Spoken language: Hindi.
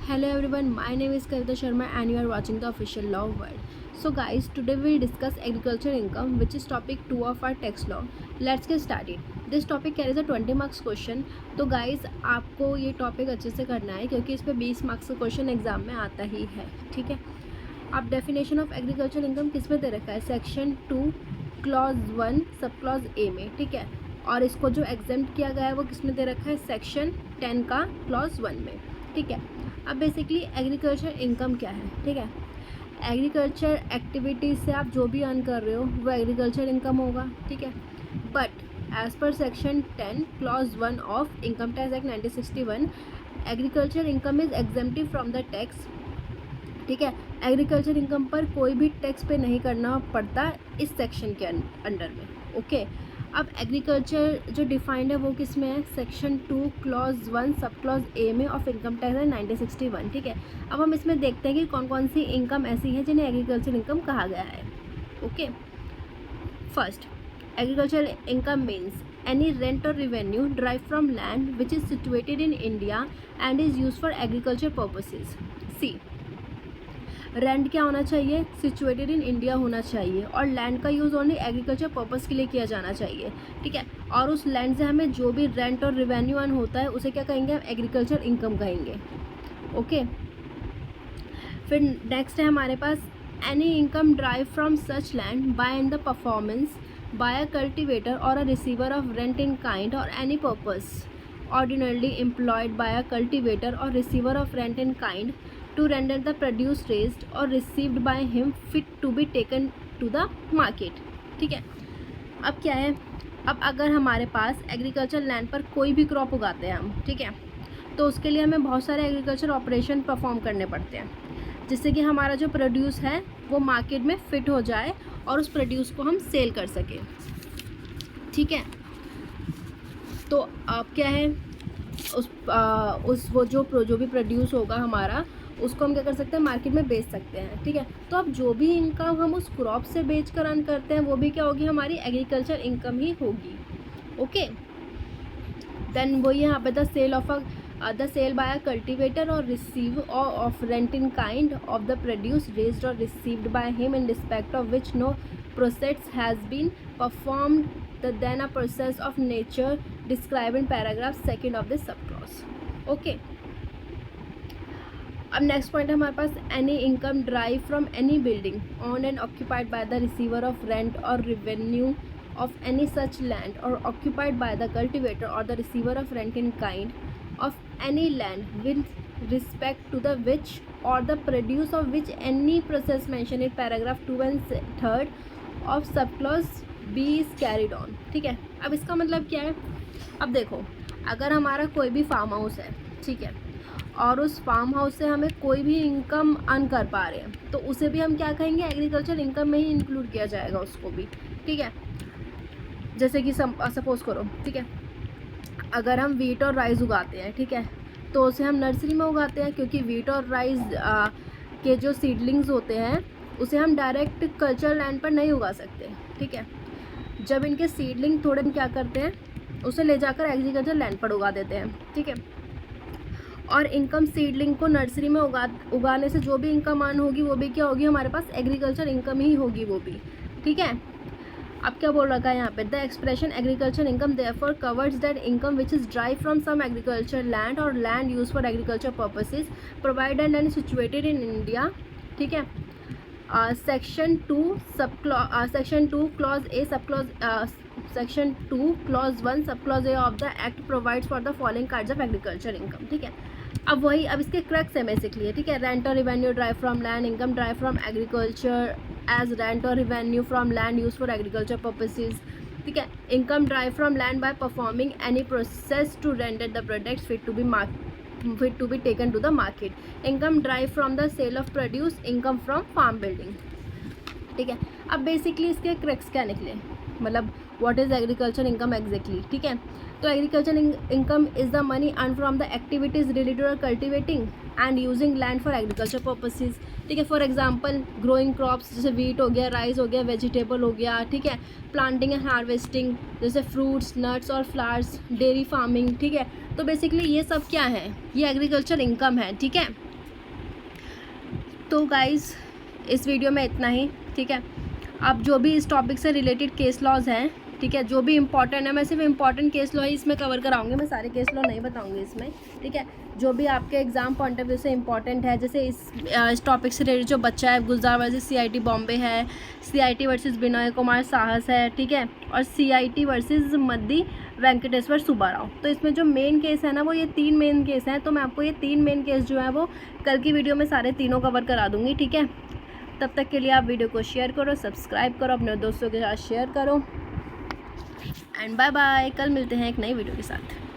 Hello everyone, my name is Kavita Sharma and you are watching the official law world. So guys, today we will discuss agriculture income, which is topic 2 of our text law. Let's get started. This topic carries a 20 marks question. तो guys, आपको ये टॉपिक अच्छे से करना है क्योंकि इस पर 20 मार्क्स का क्वेश्चन एग्जाम में आता ही है. ठीक है. अब डेफिनेशन ऑफ एग्रीकल्चर इनकम किस में दे रखा है? सेक्शन 2 क्लॉज 1 सब क्लॉज ए में. ठीक है. और इसको जो एग्जेम्प्ट किया गया है वो किस में दे रखा है? सेक्शन 10 का क्लॉज 1 में. ठीक है. अब बेसिकली एग्रीकल्चर इनकम क्या है? ठीक है. एग्रीकल्चर एक्टिविटीज़ से आप जो भी अर्न कर रहे हो वो एग्रीकल्चर इनकम होगा. ठीक है. But as per section 10 clause 1 of income tax act 1961 agriculture income is exemptive from the tax. ठीक है. एग्रीकल्चर इनकम पर कोई भी टैक्स पे नहीं करना पड़ता इस सेक्शन के अंडर में. ओके. अब एग्रीकल्चर जो डिफाइंड है वो किस में है? सेक्शन 2 क्लॉज 1 सब क्लॉज ए में ऑफ इनकम टैक्स है 1961. ठीक है. अब हम इसमें देखते हैं कि कौन कौन सी इनकम ऐसी है जिन्हें एग्रीकल्चर इनकम कहा गया है. Okay. First, agriculture income means any rent or revenue derived from land which is situated in India and is used for agriculture purposes. See, rent क्या होना चाहिए? सिचुएटेड इन इंडिया होना चाहिए और लैंड का यूज़ ओनली एग्रीकल्चर पर्पज़ के लिए किया जाना चाहिए. ठीक है. और उस लैंड से हमें जो भी रेंट और रेवेन्यू अर्न होता है उसे क्या कहेंगे? हम एग्रीकल्चर इनकम कहेंगे. ओके. फिर नेक्स्ट है हमारे पास any income derived from such land by in the performance by a cultivator or a receiver of rent in kind or any purpose ordinarily employed by a cultivator or receiver of rent in kind to render the produce raised or received by him fit to be taken to the market. ठीक है. अब क्या है? अब अगर हमारे पास एग्रीकल्चर लैंड पर कोई भी क्रॉप उगाते हैं हम, ठीक है, तो उसके लिए हमें बहुत सारे एग्रीकल्चर ऑपरेशन परफॉर्म करने पड़ते हैं जिससे कि हमारा जो प्रोड्यूस है वो मार्केट में फिट हो जाए और उस प्रोड्यूस को हम सेल कर सकें. ठीक है. तो अब क्या है? उस वो जो भी प्रोड्यूस होगा हमारा उसको हम क्या कर सकते हैं? मार्केट में बेच सकते हैं. ठीक है. तो अब जो भी इनकम हम उस क्रॉप से बेच कर अर्न करते हैं वो भी क्या होगी? हमारी एग्रीकल्चर इनकम ही होगी. ओके. देन वो यहाँ पे the sale by a cultivator or receive of rent in kind of the produce raised or received by him in respect of which no process has been performed than a process of nature described in paragraph 2 of this subclause. Okay. अब नेक्स्ट पॉइंट है हमारे पास any income derived from any building on and occupied by the receiver of rent or revenue of any such land or occupied by the cultivator or the receiver of rent in kind of any land with respect to the which or the produce of which any process mention in paragraph 2 and 3 of subclause B is carried on. ठीक है. अब इसका मतलब क्या है? अब देखो, अगर हमारा कोई भी फार्म हाउस है, ठीक है, और उस फार्म हाउस से हमें कोई भी इनकम अर्न कर पा रहे हैं तो उसे भी हम क्या कहेंगे? एग्रीकल्चर इनकम में ही इंक्लूड किया जाएगा उसको भी. ठीक है. जैसे कि सपोज करो, ठीक है, अगर हम वीट और राइस उगाते हैं, ठीक है, तो उसे हम नर्सरी में उगाते हैं क्योंकि वीट और राइस के जो सीडलिंग्स होते हैं उसे हम डायरेक्ट कल्चर लैंड पर नहीं उगा सकते. ठीक है. जब इनके सीडलिंग थोड़े क्या करते हैं उसे ले जाकर एग्रीकल्चर लैंड पर उगा देते हैं. ठीक है. और इनकम सीडलिंग को नर्सरी में उगाने से जो भी इनकम अर्न होगी वो भी क्या होगी? हमारे पास एग्रीकल्चर इनकम ही होगी वो भी. ठीक है. अब क्या बोल रखा है यहाँ पे? The expression agriculture income therefore covers that income which is derived from some agriculture land or land use for agriculture purposes provided and situated in India. ठीक है. Section 2 clause A section 2 clause 1 subclause A of the act provides for the following kinds of agriculture income. ठीक है. अब इसके क्रक्स है बेसिकली. ठीक है. Rent or revenue derived from land, income derived from agriculture as rent or revenue from land use for agriculture purposes. ठीक है. Income derived from land by performing any process to render the products fit to be taken to the market. Income derived from the sale of produce, income from farm building. ठीक है. अब बेसिकली इसके क्रक्स क्या निकले? मतलब what is agriculture income exactly. ठीक है. तो agriculture income is the money earn from the activities related or cultivating and using land for agriculture purposes. ठीक है. फॉर एग्जांपल ग्रोइंग क्रॉप्स जैसे वीट हो गया, राइस हो गया, वेजिटेबल हो गया. ठीक है. प्लांटिंग एंड हार्वेस्टिंग जैसे फ्रूट्स, नट्स और फ्लावर्स, डेयरी फार्मिंग. ठीक है. तो बेसिकली ये सब क्या है? ये एग्रीकल्चर इनकम है. ठीक है. तो गाइज़ इस वीडियो में इतना ही, ठीक है। अब जो भी इस टॉपिक से रिलेटेड केस लॉज हैं, ठीक है, जो भी इंपॉर्टेंट है, मैं सिर्फ इंपॉर्टेंट केस लॉ ही इसमें कवर कराऊंगी, मैं सारे केस लॉ नहीं बताऊंगी इसमें, ठीक है। जो भी आपके एग्जाम पॉइंट ऑफ व्यू से इंपॉर्टेंट है, जैसे इस टॉपिक से रिलेटेड जो बच्चा है, गुलजार वर्सेस CIT बॉम्बे है, CIT वर्सेस विनय कुमार साहस है, ठीक है, और CIT वर्सेस मद्दी वेंकटेश्वर सुब्बाराव। तो इसमें जो मेन केस है ना, वो ये 3 मेन केस हैं। तो मैं आपको ये 3 मेन केस जो है वो कल की वीडियो में सारे तीनों कवर करा दूँगी, ठीक है। तब तक के लिए आप वीडियो को शेयर करो, सब्सक्राइब करो, अपने दोस्तों के साथ शेयर करो, एंड बाय बाय। कल मिलते हैं एक नई वीडियो के साथ।